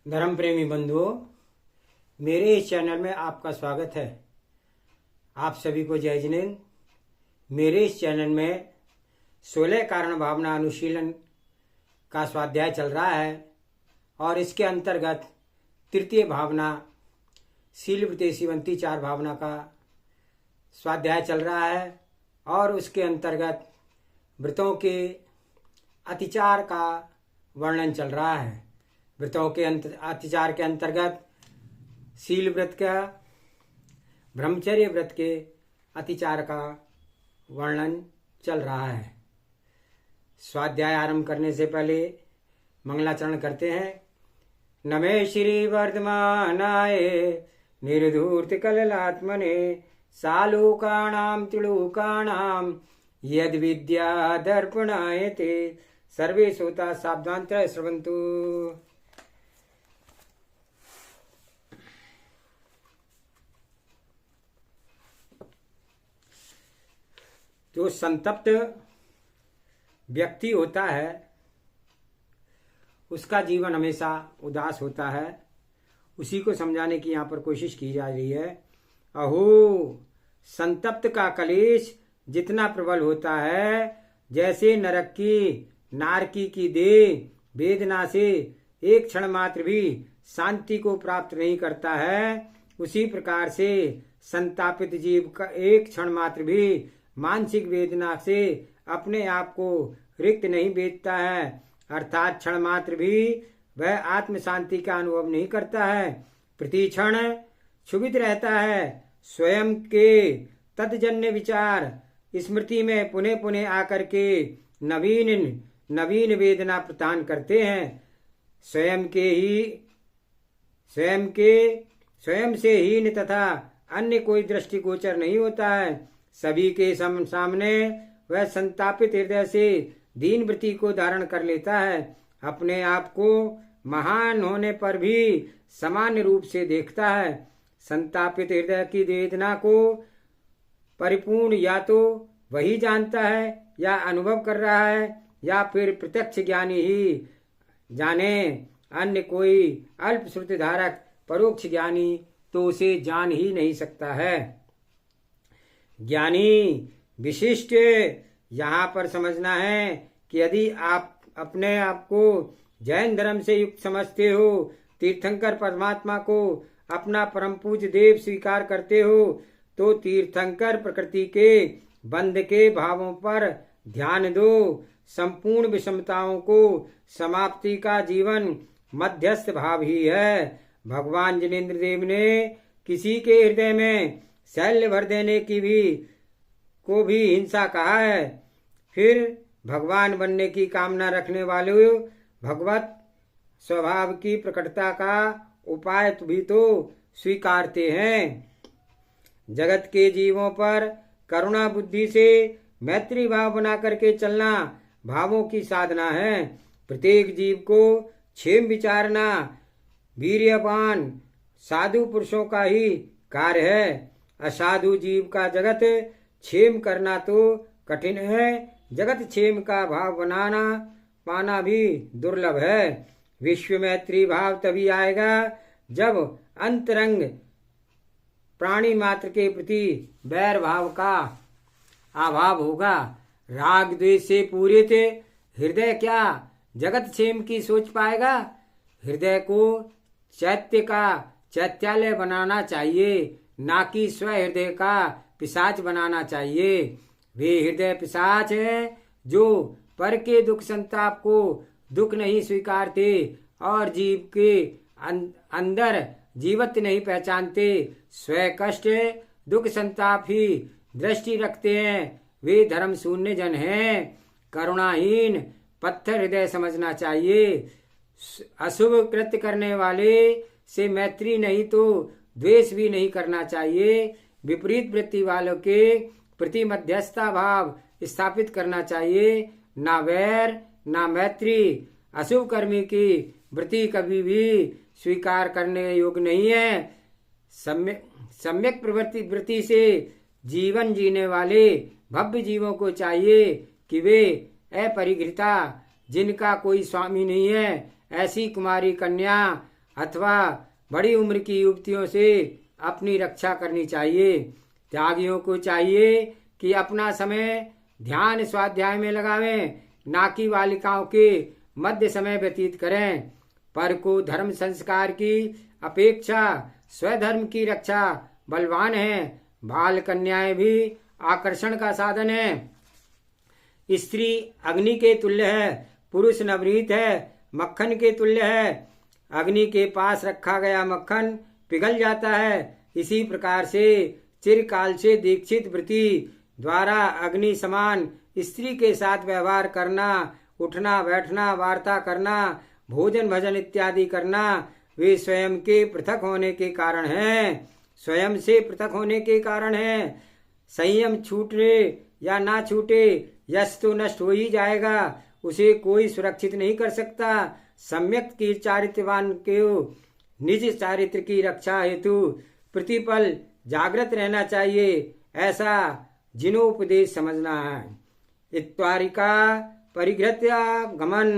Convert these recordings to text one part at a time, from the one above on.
धर्म प्रेमी बंधुओं, मेरे इस चैनल में आपका स्वागत है। आप सभी को जय जिनेन्द्र। मेरे इस चैनल में 16 कारण भावना अनुशीलन का स्वाध्याय चल रहा है और इसके अंतर्गत तृतीय भावना शील वृत्ति शिवंती 4 भावना का स्वाध्याय चल रहा है और उसके अंतर्गत व्रतों के अतिचार का वर्णन चल रहा है। व्रतों के अतिचार के अंतर्गत शील व्रत का, ब्रह्मचर्य व्रत के अतिचार का वर्णन चल रहा है। स्वाध्याय आरंभ करने से पहले मंगलाचरण करते हैं। नमे श्री वर्धमानाय निर्धूर्त कललात्मने सालोकाणां त्रिलोकाणां यद विद्या दर्पणायते सर्वे श्रोता सावधानतया श्रवन्तु। जो संतप्त व्यक्ति होता है उसका जीवन हमेशा उदास होता है। उसी को समझाने की यहाँ पर कोशिश की जा रही है। अहो, संतप्त का कलेश जितना प्रबल होता है, जैसे नरक की नारकी की देह वेदना से एक क्षण मात्र भी शांति को प्राप्त नहीं करता है, उसी प्रकार से संतापित जीव का एक क्षण मात्र भी मानसिक वेदना से अपने आप को रिक्त नहीं बेचता है, अर्थात क्षण मात्र भी वह आत्म शांति का अनुभव नहीं करता है। प्रति क्षण क्षुभित रहता है। स्वयं के तत्जन्य विचार स्मृति में पुनः पुनः आकर के नवीन वेदना प्रदान करते हैं। स्वयं से हीन तथा अन्य कोई दृष्टिगोचर नहीं होता है। सभी के सामने वह संतापित हृदय से दीन वृत्ति को धारण कर लेता है। अपने आप को महान होने पर भी सामान्य रूप से देखता है। संतापित हृदय की वेदना को परिपूर्ण या तो वही जानता है या अनुभव कर रहा है, या फिर प्रत्यक्ष ज्ञानी ही जाने। अन्य कोई अल्प श्रुति धारक परोक्ष ज्ञानी तो उसे जान ही नहीं सकता है। ज्ञानी विशिष्ट यहाँ पर समझना है कि यदि आप अपने आप को जैन धर्म से युक्त समझते हो, तीर्थंकर परमात्मा को अपना परम पूज्य देव स्वीकार करते हो, तो तीर्थंकर प्रकृति के बंध के भावों पर ध्यान दो। संपूर्ण विषमताओं को समाप्ति का जीवन मध्यस्थ भाव ही है। भगवान जिनेन्द्र देव ने किसी के हृदय में शैल्य भर देने को भी हिंसा कहा है। फिर भगवान बनने की कामना रखने वाले भगवत स्वभाव की प्रकटता का उपाय भी तो स्वीकारते हैं। जगत के जीवों पर करुणा बुद्धि से मैत्री भाव बना करके चलना भावों की साधना है। प्रत्येक जीव को क्षेम विचारना वीर्यवान साधु पुरुषों का ही कार्य है। असाधु जीव का जगत क्षेम करना तो कठिन है। जगत क्षेम का भाव बनाना पाना भी दुर्लभ है। विश्व मैत्री भाव तभी आएगा जब अंतरंग प्राणी मात्र के प्रति वैर भाव का अभाव होगा। राग द्वेष से पूरित हृदय क्या जगत क्षेम की सोच पाएगा। हृदय को चैत्यालय बनाना चाहिए, ना कि स्व हृदय का पिशाच बनाना चाहिए। वे हृदय पिशाच है जो पर के दुख संताप को दुख नहीं स्वीकारते और जीव के अंदर जीवत नहीं पहचानते। स्व कष्ट दुख संताप ही दृष्टि रखते हैं। वे धर्म शून्य जन हैं। करुणाहीन पत्थर हृदय समझना चाहिए। अशुभ कृत्य करने वाले से मैत्री नहीं तो द्वेष भी नहीं करना चाहिए। विपरीत वृत्ति वालों के प्रति मध्यस्थता भाव स्थापित करना चाहिए। ना वैर ना मैत्री। अशुभ कर्मी की वृत्ति कभी भी स्वीकार करने योग्य नहीं है। सम्यक प्रवृत्ति वृत्ति से जीवन जीने वाले भव्य जीवों को चाहिए कि वे अपरिग्रहिता, जिनका कोई स्वामी नहीं है, ऐसी कुमारी कन्या अथवा बड़ी उम्र की युवतियों से अपनी रक्षा करनी चाहिए। त्यागियों को चाहिए कि अपना समय ध्यान स्वाध्याय में लगावें, ना कि बालिकाओं के मध्य समय व्यतीत करें। पर को धर्म संस्कार की अपेक्षा स्वधर्म की रक्षा बलवान है। बाल कन्याएं भी आकर्षण का साधन है। स्त्री अग्नि के तुल्य है, पुरुष नवनीत है, मक्खन के तुल्य है। अग्नि के पास रखा गया मक्खन पिघल जाता है। इसी प्रकार से चिरकाल से दीक्षित वृत्ति द्वारा अग्नि समान स्त्री के साथ व्यवहार करना, उठना बैठना, वार्ता करना, भोजन भजन इत्यादि करना, वे स्वयं के पृथक होने के कारण हैं। स्वयं से पृथक होने के कारण है। संयम छूटे या ना छूटे, यश तो नष्ट हो ही जाएगा, उसे कोई सुरक्षित नहीं कर सकता। सम्यक की चारित्रवान के निज चारित्र की रक्षा हेतु प्रतिपल जागृत रहना चाहिए, ऐसा जिनोपदेश समझना है। इत्वारिका परिघृत्या गमन,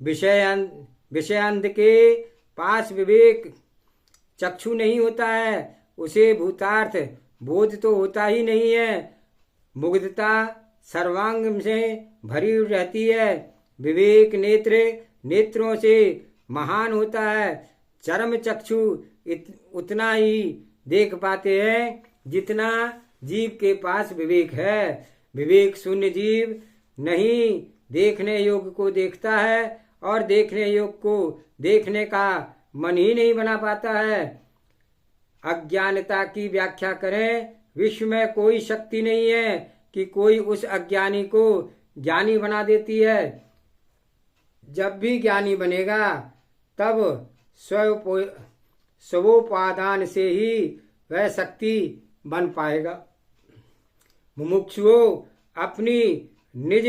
विषयांत के पास विवेक चक्षु नहीं होता है, उसे भूतार्थ बोध तो होता ही नहीं है। मुग्धता सर्वांग से भरी रहती है। विवेक नेत्रों से महान होता है। चरम चक्षु उतना ही देख पाते हैं जितना जीव के पास विवेक है। विवेक शून्य जीव नहीं देखने योग्य को देखता है और देखने योग्य को देखने का मन ही नहीं बना पाता है। अज्ञानता की व्याख्या करें। विश्व में कोई शक्ति नहीं है कि कोई उस अज्ञानी को ज्ञानी बना देती है। जब भी ज्ञानी बनेगा तब स्वोपादान से ही वह शक्ति बन पाएगा। मुमुक्षुओं अपनी निज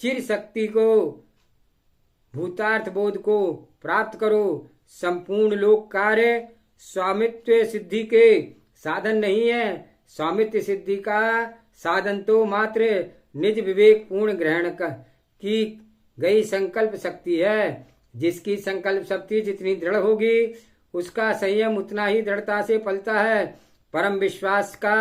चिर शक्ति को, भूतार्थ बोध को प्राप्त करो। संपूर्ण लोक कार्य स्वामित्व सिद्धि के साधन नहीं है। स्वामित्व सिद्धि का साधन तो मात्र निज विवेक पूर्ण ग्रहण की गई संकल्प शक्ति है। जिसकी संकल्प शक्ति जितनी दृढ़ होगी उसका संयम उतना ही दृढ़ता से फलता है। परम विश्वास का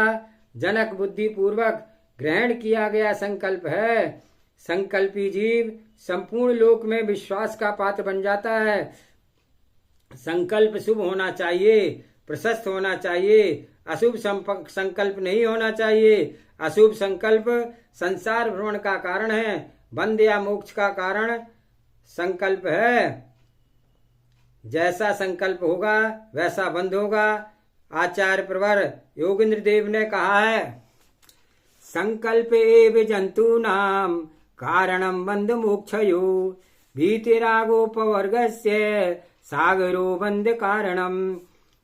जनक बुद्धि पूर्वक ग्रहण किया गया संकल्प है। संकल्पी जीव संपूर्ण लोक में विश्वास का पात्र बन जाता है। संकल्प शुभ होना चाहिए, प्रशस्त होना चाहिए, अशुभ संकल्प नहीं होना चाहिए। अशुभ संकल्प संसार भ्रमण का कारण है, बंध या मोक्ष का कारण संकल्प है। जैसा संकल्प होगा वैसा बंध होगा। आचार्य प्रवर योगेंद्र देव ने कहा है, संकल्प एव जंतूनाम कारणम बंध मोक्षयो भीतिरागोपवर्गस्य सागरो बंध कारणम,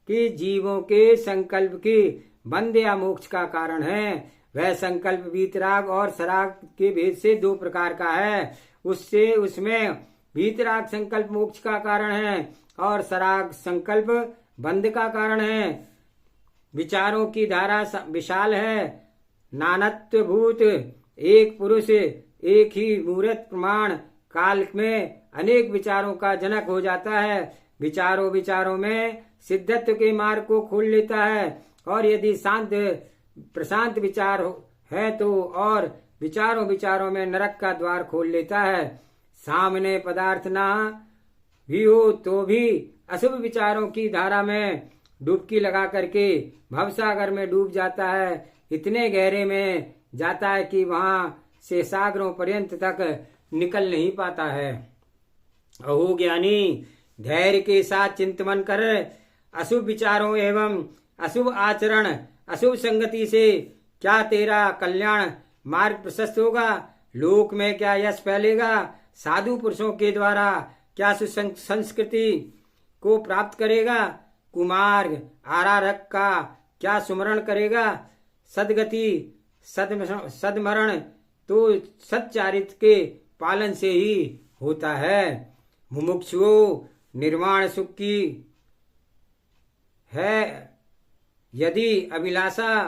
कि जीवों के संकल्प की बंध या मोक्ष का कारण है। वह संकल्प वीतराग और सराग के भेद से दो प्रकार का है। उसमें वीतराग संकल्प मोक्ष का कारण है और सराग संकल्प बंध का कारण है। विचारों की धारा विशाल है, नानत्व भूत। एक पुरुष एक ही मूर्त प्रमाण काल में अनेक विचारों का जनक हो जाता है। विचारों में सिद्धत्व के मार्ग को खोल लेता है और यदि शांत प्रशांत विचार है तो और विचारों में नरक का द्वार खोल लेता है। सामने पदार्थ ना भी हो तो भी अशुभ विचारों की धारा में डुबकी लगा करके भवसागर में डूब जाता है। इतने गहरे में जाता है कि वहां से सागरों पर्यंत तक निकल नहीं पाता है। अहो ज्ञानी, धैर्य के साथ चिंतन कर अशुभ विचारों एवं अशुभ आचरण अशुभ संगति से क्या तेरा कल्याण मार्ग प्रशस्त होगा? लोक में क्या यश फैलेगा? साधु पुरुषों के द्वारा क्या सुसंस्कृति को प्राप्त करेगा? कुमार्ग आराधक का क्या सुमरण करेगा? सदगति सदमरण तो सच्चारित्र के पालन से ही होता है। मुमुक्षुओं, निर्वाण सुख की है यदि अभिलाषा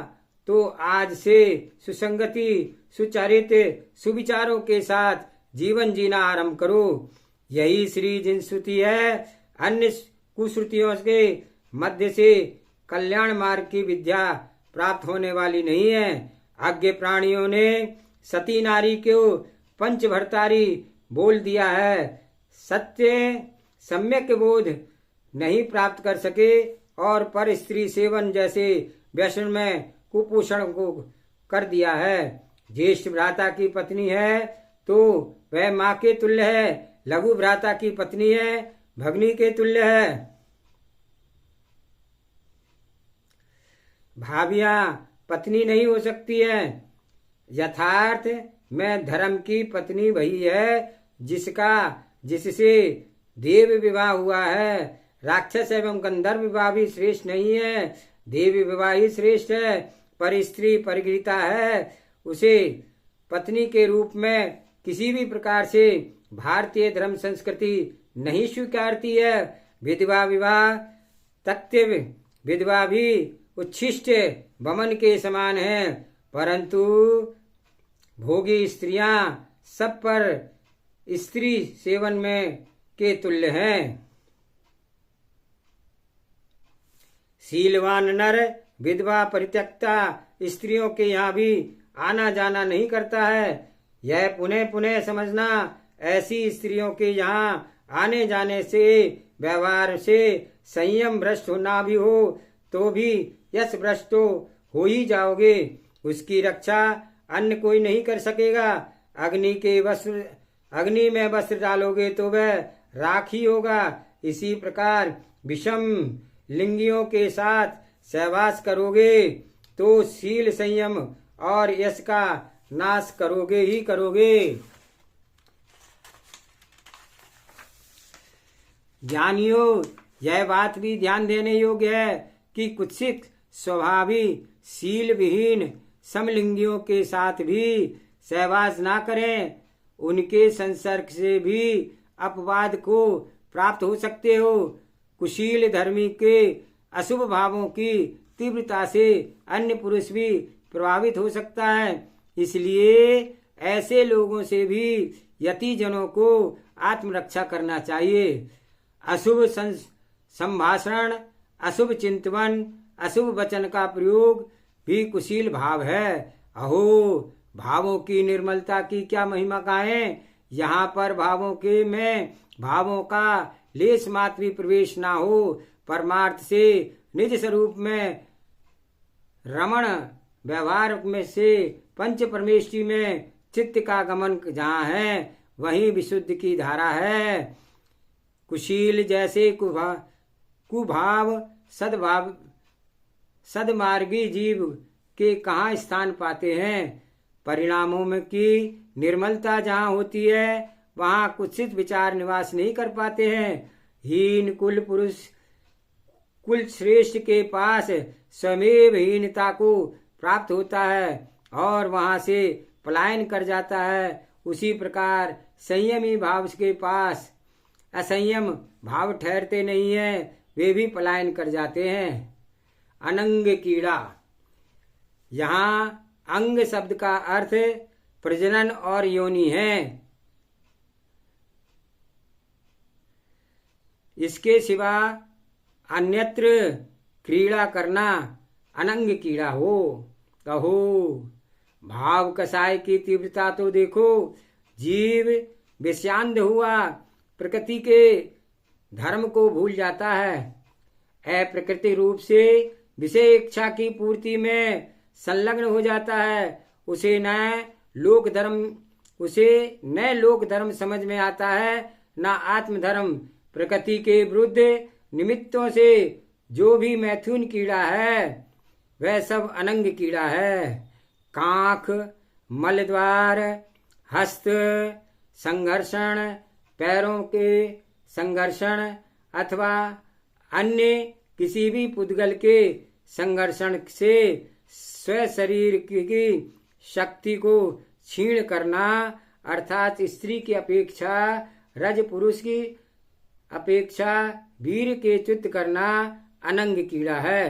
तो आज से सुसंगति सुचारित्र सुविचारों के साथ जीवन जीना आरंभ करो। यही श्री जिनश्रुति है। अन्य कुश्रुतियों के मध्य से कल्याण मार्ग की विद्या प्राप्त होने वाली नहीं है। अज्ञ प्राणियों ने सती नारी को पंच भर्तारी बोल दिया है। सत्य सम्यक बोध नहीं प्राप्त कर सके और पर स्त्री सेवन जैसे व्यसन में कुपोषण को कर दिया है। ज्येष्ठ भ्राता की पत्नी है तो वह माँ के तुल्य है, लघु भ्राता की पत्नी है भगनी के तुल्य है। भाभियां पत्नी नहीं हो सकती है। यथार्थ में धर्म की पत्नी वही है जिससे देव विवाह हुआ है। राक्षस एवं गंधर्व विवाह भी श्रेष्ठ नहीं है, देव विवाह ही श्रेष्ठ है। पर स्त्री परिगृहीता है, उसे पत्नी के रूप में किसी भी प्रकार से भारतीय धर्म संस्कृति नहीं स्वीकारती है। विधवा विवाह तथ्य विधवा भी उच्छिष्ट वमन के समान है, परंतु भोगी स्त्रियां सब पर स्त्री सेवन में के तुल्य हैं। शीलवान नर विधवा परित्यक्ता स्त्रियों के यहाँ भी आना जाना नहीं करता है। यह पुनः पुनः समझना, ऐसी स्त्रियों के यहाँ आने जाने से व्यवहार से संयम भ्रष्ट होना भी हो तो भी यश भ्रष्ट तो हो ही जाओगे। उसकी रक्षा अन्य कोई नहीं कर सकेगा। अग्नि में वस्त्र डालोगे तो वह राख ही होगा। इसी प्रकार विषम लिंगियों के साथ सहवास करोगे तो शील संयम और यश का नाश करोगे ही करोगे। ज्ञानियों, यह बात भी ध्यान देने योग्य है कि कुत्सित स्वभावी शील विहीन समलिंगियों के साथ भी सहवास ना करें। उनके संसर्ग से भी अपवाद को प्राप्त हो सकते हो। कुशील धर्मी के अशुभ भावों की तीव्रता से अन्य पुरुष भी प्रभावित हो सकता है। इसलिए ऐसे लोगों से भी यतिजनों को आत्मरक्षा करना चाहिए। अशुभ संभाषण, अशुभ चिंतन, अशुभ वचन का प्रयोग भी कुशील भाव है। अहो, भावों की निर्मलता की क्या महिमा कहें। यहाँ पर भावों के में भावों का लेश मात्र भी प्रवेश ना हो। परमार्थ से निज स्वरूप में रमण व्यवहार में से पंच परमेष्टि में चित्त का गमन जहाँ है वहीं विशुद्ध की धारा है। कुशील जैसे कुभाव सदमार्गी जीव के कहाँ स्थान पाते हैं। परिणामों में की निर्मलता जहाँ होती है वहाँ कुत्सित विचार निवास नहीं कर पाते हैं। हीन कुल पुरुष कुल श्रेष्ठ के पास स्वमेव हीनता को प्राप्त होता है और वहां से पलायन कर जाता है। उसी प्रकार संयमी भाव के पास असंयम भाव ठहरते नहीं है, वे भी पलायन कर जाते हैं। अनंग कीड़ा। यहाँ अंग शब्द का अर्थ प्रजनन और योनि है। इसके सिवा अन्यत्र क्रीड़ा करना अनंग कीड़ा हो। कहो, भाव कसाय की तीव्रता तो देखो। जीव विषांध हुआ प्रकृति के धर्म को भूल जाता है। अप्रकृति रूप से विषय इच्छा की पूर्ति में संलग्न हो जाता है। उसे न लोक धर्म समझ में आता है न आत्मधर्म। प्रकृति के विरुद्ध निमित्तों से जो भी मैथुन कीड़ा है वह सब अनंग कीड़ा है। कांख, मलद्वार, हस्त संघर्षण, पैरों के संघर्षण अथवा अन्य किसी भी पुद्गल के संघर्षण से स्व शरीर की शक्ति को क्षीण करना अर्थात स्त्री की अपेक्षा रज पुरुष की अपेक्षा वीर के च्युत करना अनंग कीड़ा है।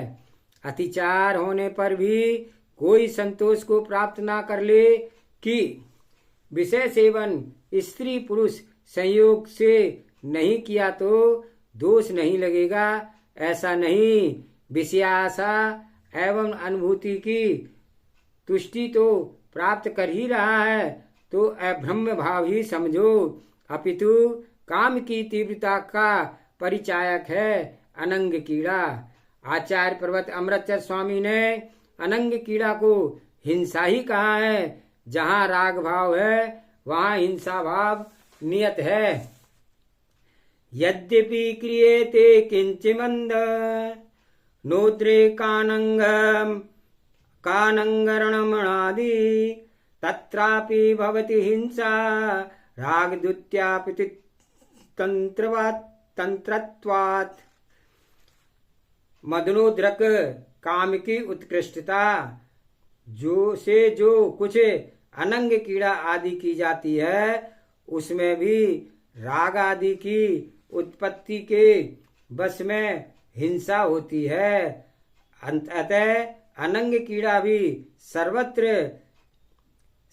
अतिचार होने पर भी कोई संतोष को प्राप्त ना कर ले कि विषय सेवन स्त्री पुरुष संयोग से नहीं किया तो दोष नहीं लगेगा, ऐसा नहीं। विषयाशा एवं अनुभूति की तुष्टि तो प्राप्त कर ही रहा है, तो अभ्रम भाव ही समझो, अपितु काम की तीव्रता का परिचायक है अनंग कीड़ा। आचार्य पर्वत अमृतचर स्वामी ने अनंग कीड़ा को हिंसा ही कहा है। जहाँ राग भाव है वहाँ हिंसा भाव नियत है। यद्यपि क्रियेते किंचिमंद नोद्रे कानंगरणमणादि तत्रापि भवति हिंसा रागद्युत्यापि तंत्रत्वात्। मदनोद्रक काम की उत्कृष्टता जो कुछ अनंग कीड़ा आदि की जाती है, उसमें भी राग आदि की उत्पत्ति के बस में हिंसा होती है। अतः अनंग कीड़ा भी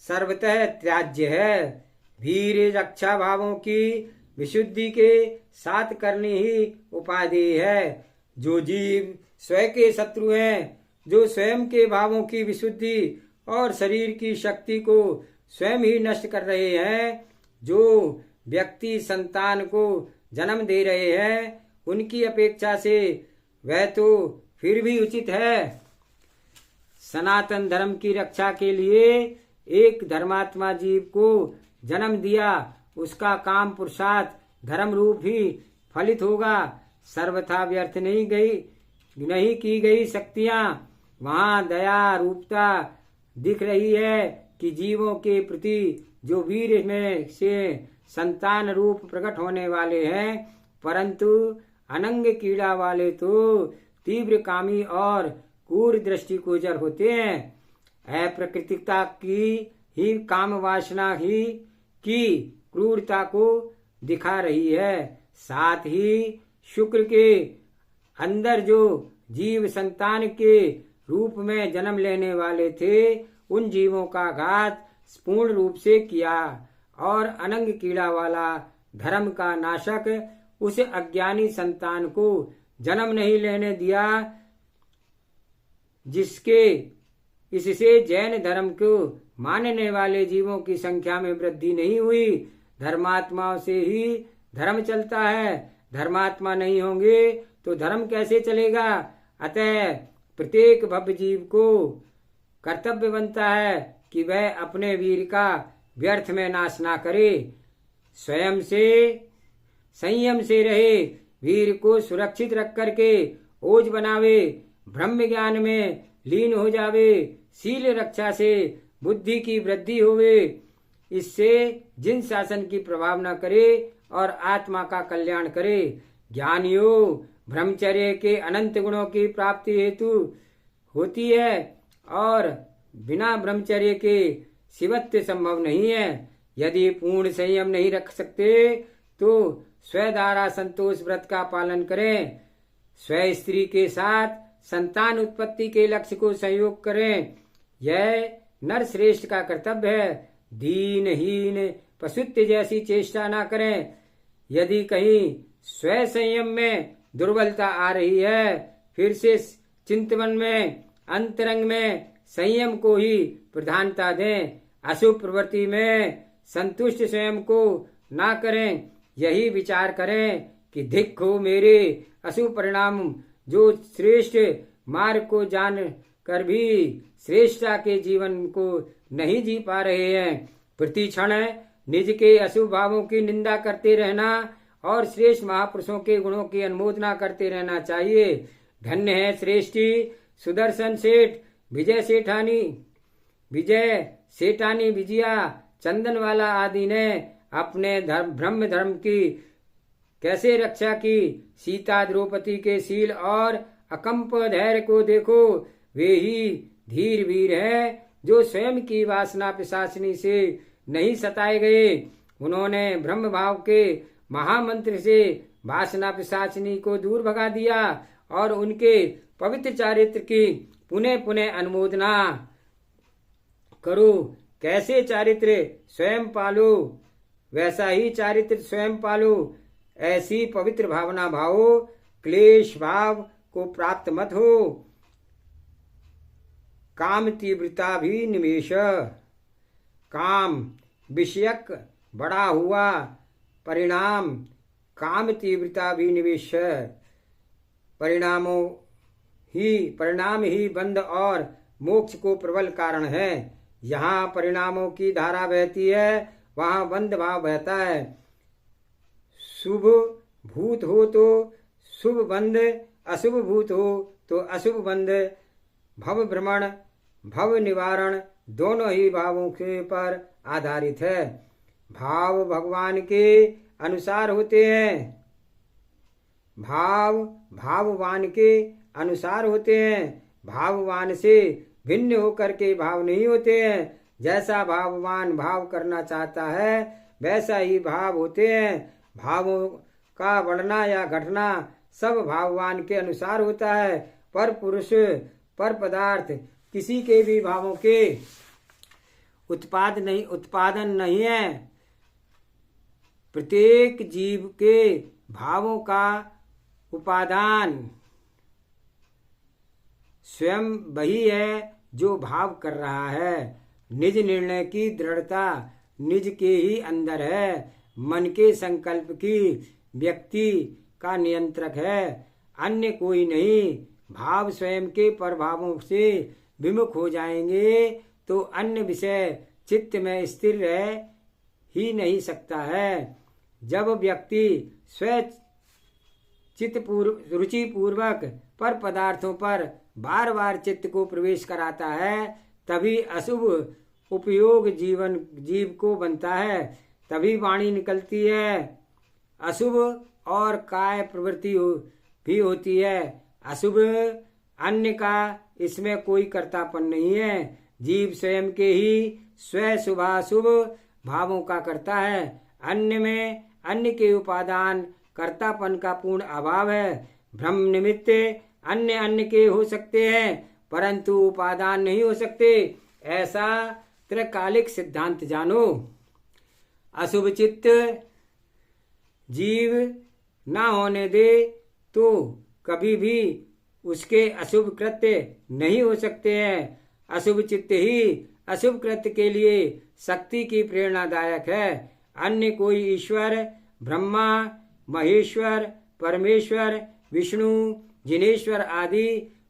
सर्वतः त्याज्य है। वीर रक्षा भावों की विशुद्धि के साथ करनी ही उपादेय है। जो जीव स्वयं के शत्रु हैं, जो स्वयं के भावों की विशुद्धि और शरीर की शक्ति को स्वयं ही नष्ट कर रहे हैं, जो व्यक्ति संतान को जन्म दे रहे हैं, उनकी अपेक्षा से वह तो फिर भी उचित है। सनातन धर्म की रक्षा के लिए एक धर्मात्मा जीव को जन्म दिया, उसका काम पुरुषार्थ धर्म रूप ही फलित होगा। सर्वथा व्यर्थ नहीं की गई शक्तियां वहां दया रूपता दिख रही है कि जीवों के प्रति जो वीर में से संतान रूप प्रकट होने वाले हैं, परंतु अनंग कीड़ा वाले तो तीव्र कामी और क्रूर दृष्टि गोचर होते हैं। अप्रकृतिकता की ही काम वासना ही की क्रूरता को दिखा रही है। साथ ही शुक्र के अंदर जो जीव संतान के रूप में जन्म लेने वाले थे, उन जीवों का घात पूर्ण रूप से किया और अनंग कीड़ा वाला धर्म का नाशक उस अज्ञानी संतान को जन्म नहीं लेने दिया, इससे जैन धर्म को मानने वाले जीवों की संख्या में वृद्धि नहीं हुई। धर्मात्माओं से ही धर्म चलता है, धर्मात्मा नहीं होंगे तो धर्म कैसे चलेगा। अतः प्रत्येक भव्य जीव को कर्तव्य बनता है कि वह अपने वीर का व्यर्थ में नाश ना करे, स्वयं से संयम से रहे, वीर को सुरक्षित रख करके ओज बनावे, ब्रह्म ज्ञान में लीन हो जावे, शील रक्षा से बुद्धि की वृद्धि होवे, इससे जिन शासन की प्रभाव न करे और आत्मा का कल्याण करे। ज्ञानियों ब्रह्मचर्य के अनंत गुणों की प्राप्ति हेतु होती है और बिना ब्रह्मचर्य के शिवत्व संभव नहीं है। यदि पूर्ण संयम नहीं रख सकते तो स्वद्वारा संतोष व्रत का पालन करें, स्व स्त्री के साथ संतान उत्पत्ति के लक्ष्य को संयोग करें। यह नर श्रेष्ठ का कर्तव्य है। दीनहीन पशुत्व जैसी चेष्टा ना करें। यदि कहीं स्व संयम में दुर्बलता आ रही है, फिर से चिंतन में अंतरंग में संयम को ही प्रधानता दें। अशुभ प्रवृत्ति में संतुष्ट स्वयं को ना करें। यही विचार करें कि धिक् हो मेरे अशुभ परिणाम जो श्रेष्ठ मार्ग को जान कर भी श्रेष्ठता के जीवन को नहीं जी पा रहे हैं। प्रति क्षण निज के अशुभ भावों की निंदा करते रहना और श्रेष्ठ महापुरुषों के गुणों की अनुमोदना करते रहना चाहिए। धन्य है श्रेष्ठी सुदर्शन सेठ, विजय सेठानी, विजया चंदनवाला आदि ने अपने ब्रह्म धर्म की कैसे रक्षा की। सीता द्रौपदी के शील और अकंप धैर्य को देखो। वे ही धीर वीर हैं जो स्वयं की वासना पिशाचिनी से नहीं सताए गए। उन्होंने ब्रह्म भाव के महामंत्र से वासना पिशाचिनी को दूर भगा दिया और उनके पवित्र चारित्र की पुनः पुनः अनुमोदना करो। कैसे चारित्र स्वयं पालो वैसा ही चारित्र स्वयं पालो, ऐसी पवित्र भावना भावो, क्लेश भाव को प्राप्त मत हो। काम तीव्रता भी निवेश, काम विषयक बड़ा हुआ परिणाम, काम तीव्रता भी निवेश, परिणाम ही बंध और मोक्ष को प्रबल कारण है। यहाँ परिणामों की धारा बहती है, वहाँ बंध भाव बहता है। शुभ भूत हो तो शुभ बंध, अशुभ भूत हो तो अशुभ बंध। भव भ्रमण भव निवारण दोनों ही भावों के पर आधारित है। भाव भगवान के अनुसार होते हैं, भाव भाववान के अनुसार होते हैं। भाववान से भिन्न होकर के भाव नहीं होते हैं। जैसा भाववान भाव करना चाहता है वैसा ही भाव होते हैं। भावों का बढ़ना या घटना सब भाववान के अनुसार होता है। पर पुरुष पर पदार्थ किसी के भी भावों के उत्पादन नहीं है। प्रत्येक जीव के भावों का उपादान स्वयं वही है जो भाव कर रहा है। निज निर्णय की दृढ़ता निज के ही अंदर है। मन के संकल्प की व्यक्ति का नियंत्रक है, अन्य कोई नहीं। भाव स्वयं के प्रभावों से विमुख हो जाएंगे तो अन्य विषय चित्त में स्थिर रह ही नहीं सकता है। जब व्यक्ति स्व रुचि पूर्वक पर पदार्थों पर बार बार चित्त को प्रवेश कराता है, तभी अशुभ उपयोग जीव को बनता है, तभी वाणी निकलती है। अशुभ और काय प्रवृत्ति भी होती है। अशुभ अन्य का इसमें कोई कर्तापन नहीं है। जीव स्वयं के ही स्व शुभाशुभ भावों का करता है। अन्य में अन्य के उपादान कर्तापन का पूर्ण अभाव है। भ्रम निमित्त अन्य के हो सकते हैं परंतु उपादान नहीं हो सकते, ऐसा त्रैकालिक सिद्धांत जानो। अशुभ चित्त जीव ना होने दे तो कभी भी उसके अशुभ कृत्य नहीं हो सकते हैं। अशुभ चित्त ही अशुभ कृत्य के लिए शक्ति की प्रेरणादायक है। अन्य कोई ईश्वर, ब्रह्मा, महेश्वर, परमेश्वर, विष्णु, जिनेश्वर आदि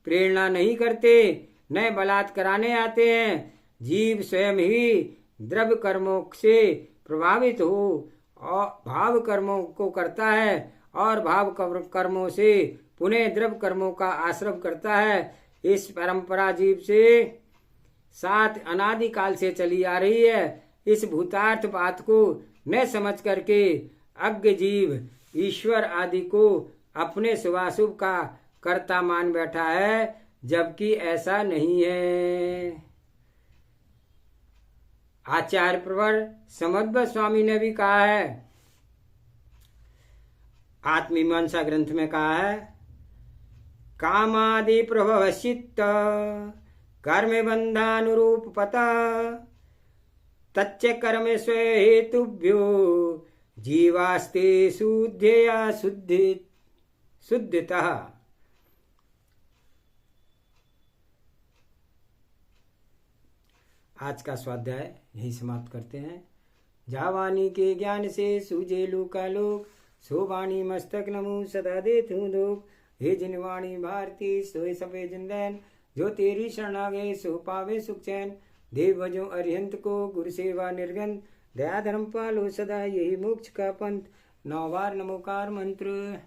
प्रेरणा नहीं करते, न बलात् कराने आते हैं। जीव स्वयं ही द्रव्य कर्मों से प्रभावित हो और भाव कर्मों को करता है और भाव कर्मों से पुनः द्रव्य कर्मों का आश्रय करता है। इस परंपरा जीव से साथ अनादि काल से चली आ रही है। इस भूतार्थ बात को न समझ करके अज्ञ जीव ईश्वर आदि को अपने शुभाशुभ का कर्ता मान बैठा है, जबकि ऐसा नहीं है। आचार्य प्रवर समद्भव स्वामी ने भी कहा है, आत्ममीमांसा ग्रंथ में कहा है, कामादि प्रभव चित्त कर्म बंधानुरूप पता तच्च कर्म स्व हेतुभ्यो जीवास्ते शुद्धया शुद्धतः। आज का स्वाध्याय यही समाप्त करते हैं। जावानी के ज्ञान से सूझे लोकालोक, सो वाणी मस्तक नमो सदा देत हूँ धोख। हे जिनवाणी भारती सोए सफे जिंदैन, जो तेरी शरण आ गए सो पावे सुख चैन। देव भजो अरिहंत को गुरु सेवा निर्गंध, दया धर्म पालो सदा यही मोक्ष का पंथ। 9 बार नमोकार मंत्र।